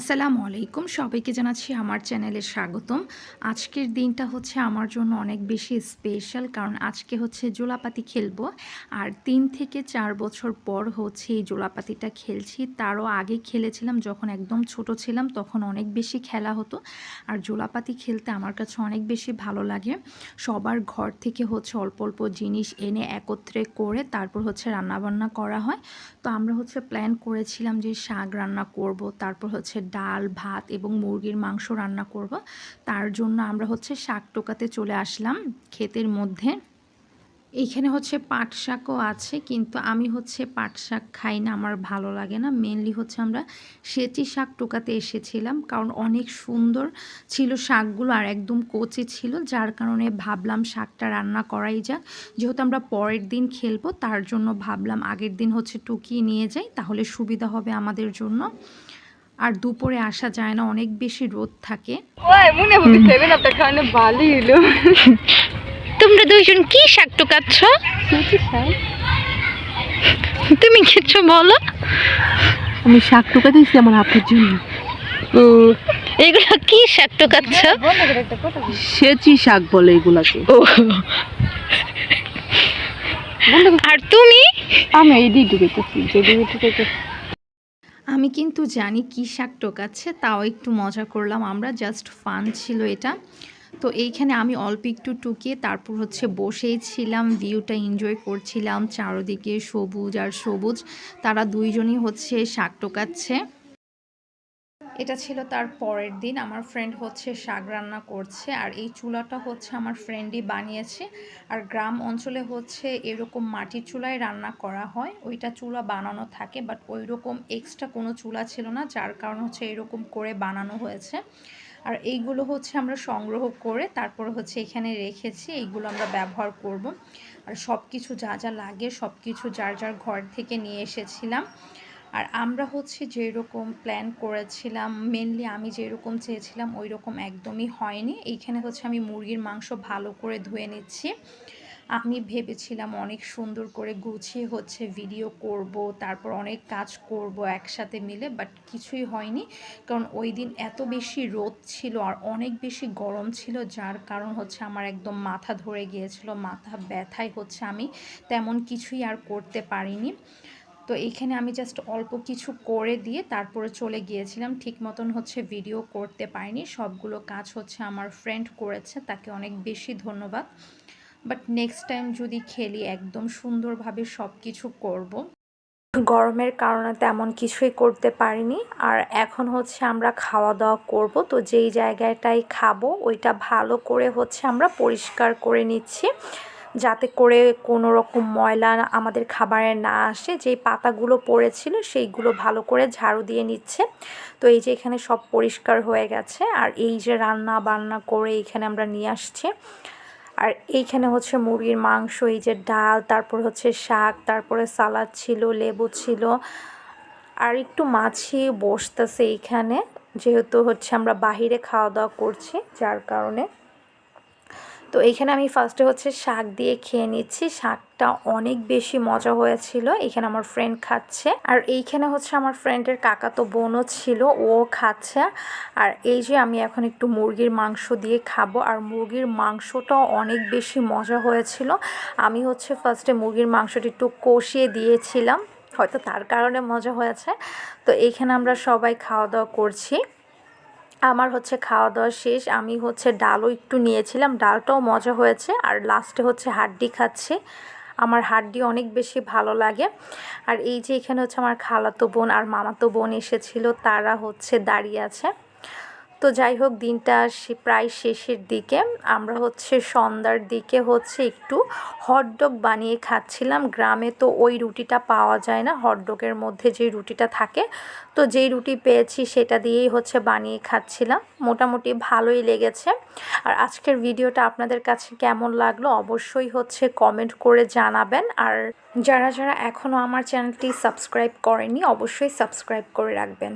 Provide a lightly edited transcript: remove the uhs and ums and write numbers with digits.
আসসালামু আলাইকুম, সবাইকে জানাচ্ছি আমার চ্যানেলে স্বাগতম। আজকের দিনটা হচ্ছে আমার জন্য অনেক বেশি স্পেশাল, কারণ আজকে হচ্ছে জোলাপাতি খেলবো। আর ৩ থেকে ৪ বছর পর হচ্ছে এই জোলাপাতিটা খেলছি। তারও আগে খেলেছিলাম যখন একদম ছোট ছিলাম, তখন অনেক বেশি খেলা হতো। আর জোলাপাতি খেলতে আমার কাছে অনেক বেশি ভালো লাগে। সবার ঘর থেকে হচ্ছে অল্প অল্প জিনিস এনে একত্রে করে তারপর হচ্ছে রান্নাবান্না করা হয়। তো আমরা হচ্ছে প্ল্যান করেছিলাম যে শাক রান্না করব, তারপর হচ্ছে ডাল ভাত এবং মুরগির মাংস রান্না করব। তার জন্য আমরা হচ্ছে শাক টোকাতে চলে আসলাম ক্ষেতের মধ্যে। এইখানে হচ্ছে পাট শাকও আছে, কিন্তু আমি হচ্ছে পাট শাক খাই না, আমার ভালো লাগে না। মেনলি হচ্ছে আমরা সেচি শাক টোকাতে এসেছিলাম, কারণ অনেক সুন্দর ছিল শাকগুলো আর একদম কচি ছিল, যার কারণে ভাবলাম শাকটা রান্না করাই যাক। যেহেতু আমরা পরের দিন খেলবো, তার জন্য ভাবলাম আগের দিন হচ্ছে টুকিয়ে নিয়ে যাই, তাহলে সুবিধা হবে আমাদের জন্য। আর দুপুরে আসা যায় না, অনেক বেশি রোদ থাকে। তোমরা দুইজন কি শাক টুকাচ্ছ? তুমি কিছু বলো। আমি শাক টুকা দিয়েছি আমার আপুর জন্য। এগুলো কি শাক টুকাচ্ছ? সেচি শাক বলে এগুলাকে। আর তুমি? আমি এই দিয়ে টুকাইতেছি। আমি কিন্তু জানি কী শাক টোকাচ্ছে, তাও একটু মজা করলাম আমরা, জাস্ট ফান ছিল এটা। তো এইখানে আমি অল্প একটু টুকিয়ে তারপর হচ্ছে বসেই ছিলাম, ভিউটা এনজয় করছিলাম, চারদিকে সবুজ আর সবুজ। তারা দুইজনই হচ্ছে শাক টোকাচ্ছে। এটা ছিল তার পরের দিন। আমার ফ্রেন্ড হচ্ছে শাক রান্না করছে, আর এই চুলাটা হচ্ছে আমার ফ্রেন্ডই বানিয়েছে। আর গ্রাম অঞ্চলে হচ্ছে এরকম মাটির চুলায় রান্না করা হয়, ওইটা চুলা বানানো থাকে, বাট ওই রকম এক্সট্রা কোনো চুলা ছিল না, যার কারণ হচ্ছে এরকম করে বানানো হয়েছে। আর এইগুলো হচ্ছে আমরা সংগ্রহ করে তারপর হচ্ছে এখানে রেখেছি, এইগুলো আমরা ব্যবহার করব। আর সব কিছু যা যা লাগে সব কিছু যার যার ঘর থেকে নিয়ে এসেছিলাম। আর আমরা হচ্ছে যেরকম প্ল্যান করেছিলাম, মেনলি আমি যেরকম চেয়েছিলাম ওই রকম একদমই হয়নি। এইখানে হচ্ছে আমি মুরগির মাংস ভালো করে ধুয়ে নিচ্ছি। আমি ভেবেছিলাম অনেক সুন্দর করে গুছিয়ে হচ্ছে ভিডিও করব, তারপর অনেক কাজ করব একসাথে মিলে, বাট কিছুই হয়নি। কারণ ওই দিন এত বেশি রোদ ছিল আর অনেক বেশি গরম ছিল, যার কারণ হচ্ছে আমার একদম মাথা ধরে গিয়েছিল, মাথা ব্যথায় হচ্ছে আমি তেমন কিছুই আর করতে পারিনি। তো এইখানে আমি জাস্ট অল্প কিছু করে দিয়ে তারপরে চলে গিয়েছিলাম, ঠিক মতন হচ্ছে ভিডিও করতে পারিনি। সবগুলো কাজ হচ্ছে আমার ফ্রেন্ড করেছে, তাকে অনেক বেশি ধন্যবাদ। বাট নেক্সট টাইম যদি খেলি একদম সুন্দরভাবে সব কিছু করব। গরমের কারণে তেমন কিছুই করতে পারিনি। আর এখন হচ্ছে আমরা খাওয়া দাওয়া করব, তো যেই জায়গাটায় খাবো ওইটা ভালো করে হচ্ছে আমরা পরিষ্কার করে নিচ্ছি, যাতে করে কোনো রকম ময়লা আমাদের খাবারে না আসে। যেই পাতাগুলো পড়েছিল সেইগুলো ভালো করে ঝাড়ু দিয়ে নিচ্ছে। তো এই যে এখানে সব পরিষ্কার হয়ে গেছে, আর এই যে রান্না বান্না করে এখানে আমরা নিয়ে আসছি। আর এইখানে হচ্ছে মুরগির মাংস, এই যে ডাল, তারপর হচ্ছে শাক, তারপরে সালাদ ছিল, লেবু ছিল, আর একটু মাছি বসতেছে এইখানে, যেহেতু হচ্ছে আমরা বাহিরে খাওয়া দাওয়া করছি যার কারণে। তো এইখানে আমি ফার্স্টে হচ্ছে শাক দিয়ে খেয়ে নিচ্ছি, শাকটা অনেক বেশি মজা হয়েছিল। এখানে আমার ফ্রেন্ড খাচ্ছে, আর এইখানে হচ্ছে আমার ফ্রেন্ডের কাকাতো বোনও ছিল, ও খাচ্ছে। আর এই যে আমি এখন একটু মুরগির মাংস দিয়ে খাবো, আর মুরগির মাংসটাও অনেক বেশি মজা হয়েছিল। আমি হচ্ছে ফার্স্টে মুরগির মাংসটা একটু কষিয়ে দিয়েছিলাম, হয়তো তার কারণে মজা হয়েছে। তো এইখানে আমরা সবাই খাওয়া দাওয়া করছি। আমার হচ্ছে খাওয়া দাওয়া শেষ, আমি হচ্ছে ডালও একটু নিয়েছিলাম, ডালটাও মজা হয়েছে। আর লাস্টে হচ্ছে হাড্ডি খাচ্ছি, আমার হাড্ডি অনেক বেশি ভালো লাগে। আর এই যে এখানে হচ্ছে আমার খালাতো বোন আর মামাতো বোন এসেছিল, তারা হচ্ছে দাঁড়িয়ে আছে। তো যাই হোক, দিনটা প্রায় শেষের দিকে। আমরা হচ্ছে সন্ধ্যার দিকে হচ্ছে একটু হটডগ বানিয়ে খাচ্ছিলাম। গ্রামে তো ওই রুটিটা পাওয়া যায় না, হটডগের মধ্যে যে রুটিটা থাকে, তো যেই রুটি পেয়েছি সেটা দিয়েই হচ্ছে বানিয়ে খাচ্ছিলাম। মোটামুটি ভালোই লেগেছে। আর আজকের ভিডিওটা আপনাদের কাছে কেমন লাগলো অবশ্যই হচ্ছে কমেন্ট করে জানাবেন। আর যারা যারা এখনও আমার চ্যানেলটি সাবস্ক্রাইব করেনি অবশ্যই সাবস্ক্রাইব করে রাখবেন।